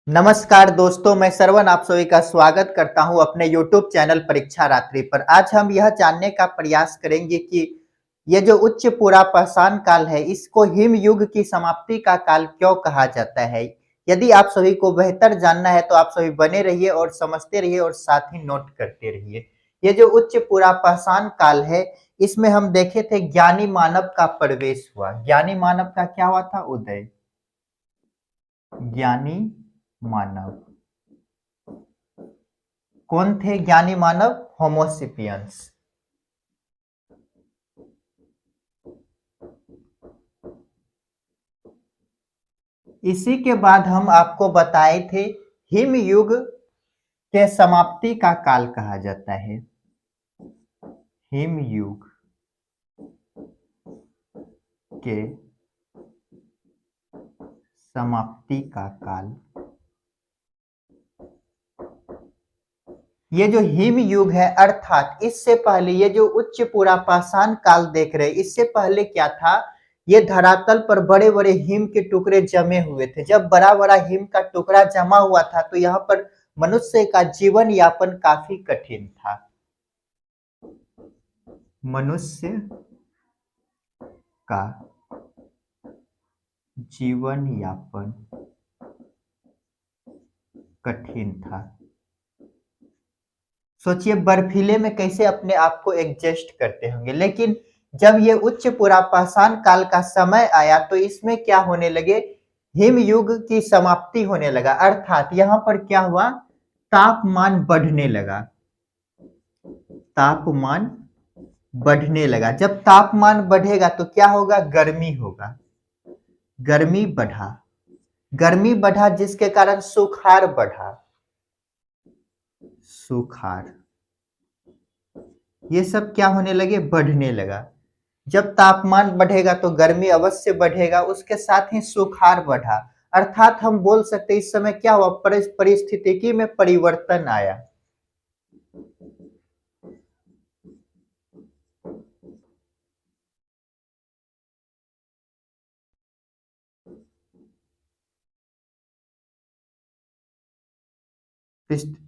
नमस्कार दोस्तों, मैं श्रवण आप सभी का स्वागत करता हूं अपने YouTube चैनल परीक्षा रात्रि पर। आज हम यह जानने का प्रयास करेंगे कि ये जो उच्च पुरापाषाण काल है, इसको हिम युग की समाप्ति का काल क्यों कहा जाता है। यदि आप सभी को बेहतर जानना है तो आप सभी बने रहिए और समझते रहिए और साथ ही नोट करते रहिए। ये जो उच्च पुरापाषाण काल है, इसमें हम देखे थे ज्ञानी मानव का प्रवेश हुआ। ज्ञानी मानव का क्या हुआ था? उदय। ज्ञानी मानव कौन थे? ज्ञानी मानव होमोसेपियंस। इसी के बाद हम आपको बताए थे हिम युग के समाप्ति का काल कहा जाता है। हिम युग के समाप्ति का काल। ये जो हिम युग है, अर्थात इससे पहले ये जो उच्च पुरापाषाण काल देख रहे हैं, इससे पहले क्या था? ये धरातल पर बड़े बड़े हिम के टुकड़े जमे हुए थे। जब बड़ा बड़ा हिम का टुकड़ा जमा हुआ था तो यहाँ पर मनुष्य का जीवन यापन काफी कठिन था। मनुष्य का जीवन यापन कठिन था। सोचिए बर्फीले में कैसे अपने आप को एडजस्ट करते होंगे। लेकिन जब ये उच्च पुरापाषाण काल का समय आया तो इसमें क्या होने लगे? हिम युग की समाप्ति होने लगा। अर्थात यहाँ पर क्या हुआ? तापमान बढ़ने लगा। तापमान बढ़ने लगा। जब तापमान बढ़ेगा तो क्या होगा? गर्मी होगा। गर्मी बढ़ा। गर्मी बढ़ा जिसके कारण सुखाड़ बढ़ा। सुखाड़, ये सब क्या होने लगे? बढ़ने लगा। जब तापमान बढ़ेगा तो गर्मी अवश्य बढ़ेगा, उसके साथ ही सुखाड़ बढ़ा। अर्थात हम बोल सकते हैं इस समय क्या हुआ? परिस्थितिकी में परिवर्तन आया।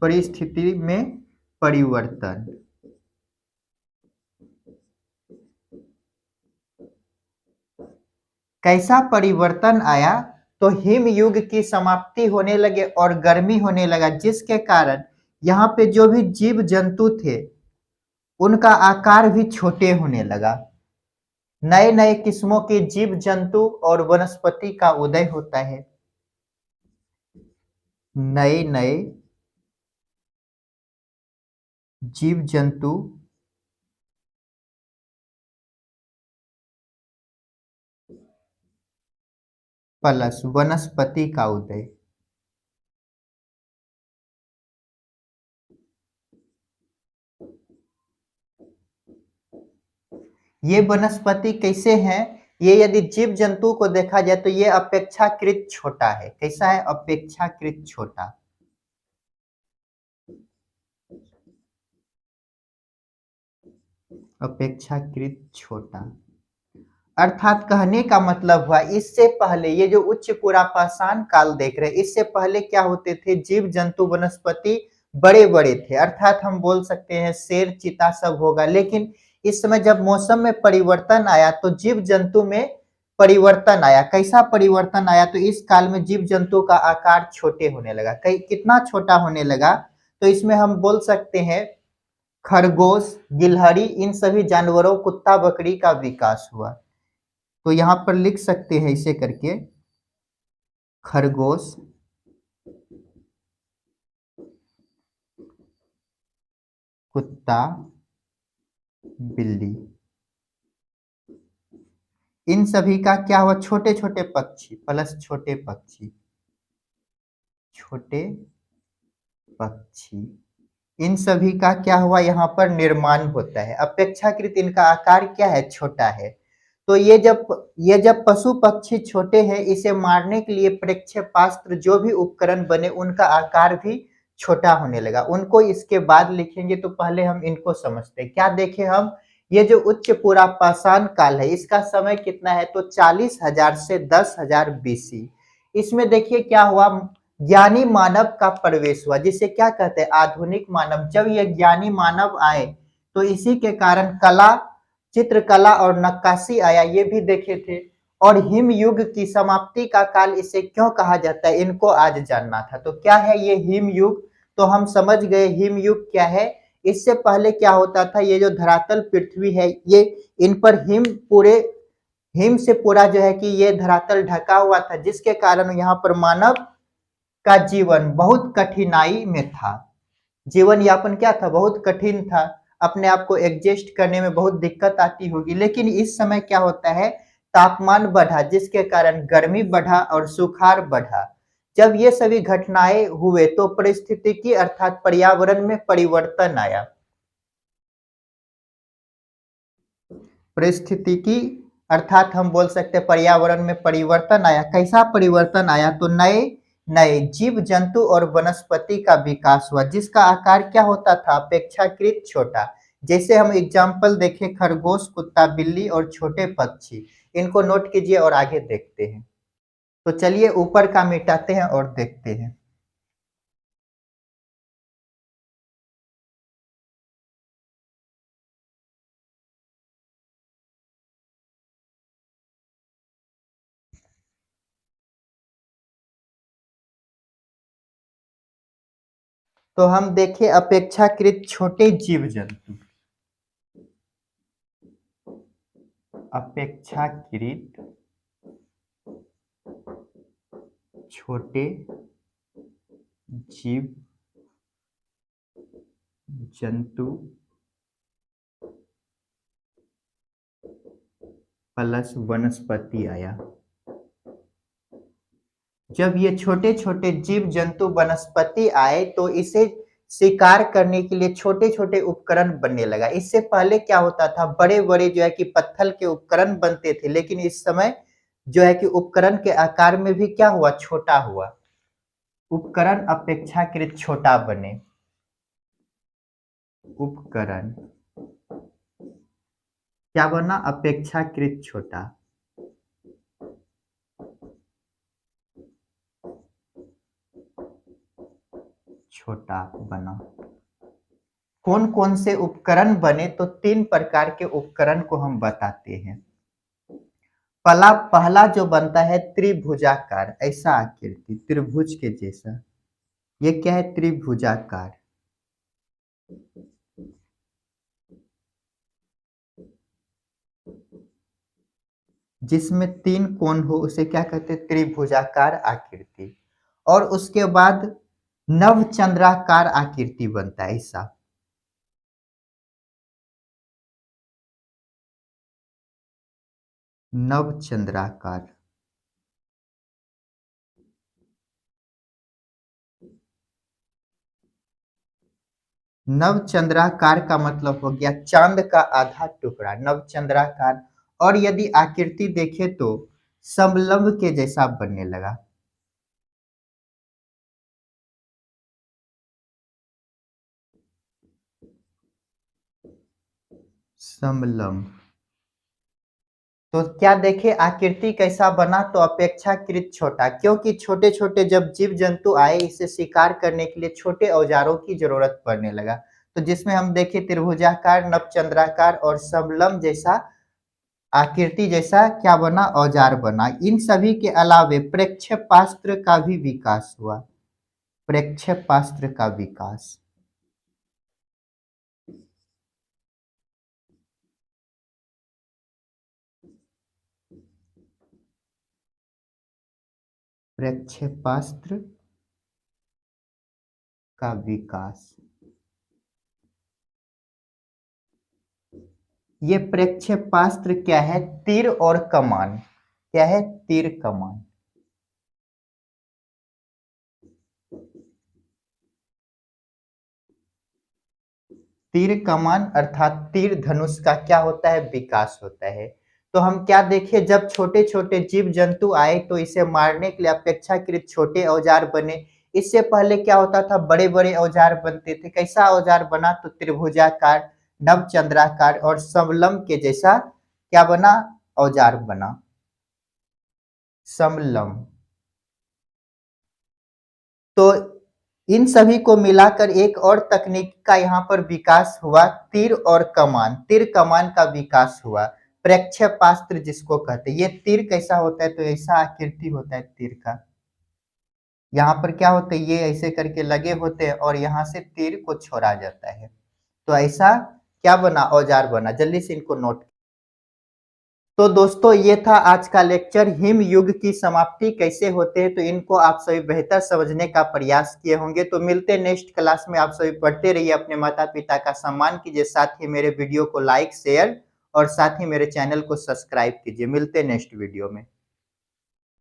परिस्थिति में परिवर्तन। कैसा परिवर्तन आया? तो हिम युग की समाप्ति होने लगे और गर्मी होने लगा, जिसके कारण यहाँ पे जो भी जीव जंतु थे उनका आकार भी छोटे होने लगा। नए नए किस्मों के जीव जंतु और वनस्पति का उदय होता है। नए नए जीव जंतु प्लस वनस्पति का उदय। ये वनस्पति कैसे हैं? ये यदि जीव जंतु को देखा जाए तो ये अपेक्षाकृत छोटा है। कैसा है? अपेक्षाकृत छोटा। अपेक्षाकृत छोटा। अर्थात कहने का मतलब हुआ इससे पहले ये जो उच्च पुरापाषाण काल देख रहे हैं, इससे पहले क्या होते थे? जीव जंतु वनस्पति बड़े बड़े थे। अर्थात हम बोल सकते हैं शेर चीता सब होगा। लेकिन इस समय जब मौसम में परिवर्तन आया तो जीव जंतु में परिवर्तन आया। कैसा परिवर्तन आया? तो इस काल में जीव जंतु का आकार छोटे होने लगा। कई कितना छोटा होने लगा? तो इसमें हम बोल सकते हैं खरगोश, गिलहरी, इन सभी जानवरों, कुत्ता बकरी का विकास हुआ। तो यहाँ पर लिख सकते हैं इसे करके, खरगोश, कुत्ता, बिल्ली, इन सभी का क्या हुआ? छोटे छोटे पक्षी प्लस छोटे पक्षी। छोटे पक्षी, इन सभी का क्या हुआ? यहाँ पर निर्माण होता है। अपेक्षाकृत इनका आकार क्या है? छोटा है। तो ये जब पशु पक्षी छोटे हैं, इसे मारने के लिए प्रक्षेपास्त्र जो भी उपकरण बने उनका आकार भी छोटा होने लगा। उनको इसके बाद लिखेंगे, तो पहले हम इनको समझते हैं। क्या देखें हम? ये जो उच्च पुरापाषाण काल है, इसका समय कितना है? तो 40,000 से 10,000 BC। इसमें देखिए क्या हुआ? ज्ञानी मानव का प्रवेश हुआ, जिसे क्या कहते हैं आधुनिक मानव। जब ये ज्ञानी मानव आए तो इसी के कारण कला, चित्रकला और नक्काशी आया, ये भी देखे थे। और हिम युग की समाप्ति का काल इसे क्यों कहा जाता है, इनको आज जानना था। तो क्या है ये हिम युग, तो हम समझ गए हिम युग क्या है। इससे पहले क्या होता था, ये जो धरातल पृथ्वी है, ये इन पर हिम से पूरा जो है कि ये धरातल ढका हुआ था, जिसके कारण यहाँ पर मानव का जीवन बहुत कठिनाई में था। जीवन यापन क्या था, बहुत कठिन था। अपने आप को एडजस्ट करने में बहुत दिक्कत आती होगी। लेकिन इस समय क्या होता है, तापमान बढ़ा, जिसके कारण गर्मी बढ़ा और सुखाड़ बढ़ा। जब ये सभी घटनाएं हुए तो परिस्थितिकी अर्थात पर्यावरण में परिवर्तन आया। परिस्थितिकी अर्थात हम बोल सकते हैं पर्यावरण में परिवर्तन आया। कैसा परिवर्तन आया, तो नए नए जीव जंतु और वनस्पति का विकास हुआ, जिसका आकार क्या होता था, अपेक्षाकृत छोटा। जैसे हम एग्जाम्पल देखें, खरगोश, कुत्ता, बिल्ली और छोटे पक्षी। इनको नोट कीजिए और आगे देखते हैं। तो चलिए ऊपर का मिटाते हैं और देखते हैं। तो हम देखें अपेक्षाकृत छोटे जीव जंतु। अपेक्षाकृत छोटे जीव जंतु प्लस वनस्पति आया। जब ये छोटे छोटे जीव जंतु वनस्पति आए तो इसे शिकार करने के लिए छोटे छोटे उपकरण बनने लगा। इससे पहले क्या होता था, बड़े बड़े जो है कि पत्थर के उपकरण बनते थे, लेकिन इस समय जो है कि उपकरण के आकार में भी क्या हुआ, छोटा हुआ। उपकरण अपेक्षाकृत छोटा बने। उपकरण क्या बना, अपेक्षाकृत छोटा। छोटा बना। कौन कौन से उपकरण बने, तो 3 प्रकार के उपकरण को हम बताते हैं। पहला पहला जो बनता है त्रिभुजाकार, ऐसा आकृति त्रिभुज के जैसा। ये क्या है, त्रिभुजाकार। जिसमें 3 कोण हो उसे क्या कहते हैं, त्रिभुजाकार आकृति। और उसके बाद नवचंद्राकार आकृति बनता है ऐसा। नवचंद्राकार। नवचंद्राकार का मतलब हो गया चांद का आधा टुकड़ा, नवचंद्राकार। और यदि आकृति देखें तो समलंब के जैसा बनने लगा। समलंब। तो क्या देखे आकृति कैसा बना, तो अपेक्षाकृत छोटा, क्योंकि छोटे छोटे जब जीव जंतु आए इसे शिकार करने के लिए छोटे औजारों की जरूरत पड़ने लगा। तो जिसमें हम देखे त्रिभुजाकार, नवचंद्राकार और समलंब जैसा आकृति जैसा क्या बना, औजार बना। इन सभी के अलावे प्रक्षेपास्त्र का भी विकास हुआ। प्रक्षेपास्त्र का विकास। प्रक्षेपास्त्र का विकास। ये प्रक्षेपास्त्र क्या है, तीर और कमान। क्या है, तीर कमान। तीर कमान अर्थात तीर धनुष का क्या होता है, विकास होता है। तो हम क्या देखें, जब छोटे छोटे जीव जंतु आए तो इसे मारने के लिए अपेक्षाकृत छोटे औजार बने। इससे पहले क्या होता था, बड़े बड़े औजार बनते थे। कैसा औजार बना, तो त्रिभुजाकार, नवचंद्राकार और समलंब के जैसा क्या बना, औजार बना। समलंब। तो इन सभी को मिलाकर एक और तकनीक का यहाँ पर विकास हुआ, तीर और कमान, तीर कमान का विकास हुआ, प्रक्षेपास्त्र जिसको कहते हैं। ये तीर कैसा होता है, तो ऐसा आकृति होता है तीर का। यहाँ पर क्या होता है, ये ऐसे करके लगे होते हैं और यहाँ से तीर को छोड़ा जाता है। तो ऐसा क्या बना, औजार बना। जल्दी से इनको नोट। तो दोस्तों ये था आज का लेक्चर, हिम युग की समाप्ति कैसे होते हैं। तो इनको आप सभी बेहतर समझने का प्रयास किए होंगे। तो मिलते हैं नेक्स्ट क्लास में। आप सभी पढ़ते रहिए, अपने माता पिता का सम्मान कीजिए, साथ ही मेरे वीडियो को लाइक शेयर और साथ ही मेरे चैनल को सब्सक्राइब कीजिए। मिलते हैं नेक्स्ट वीडियो में।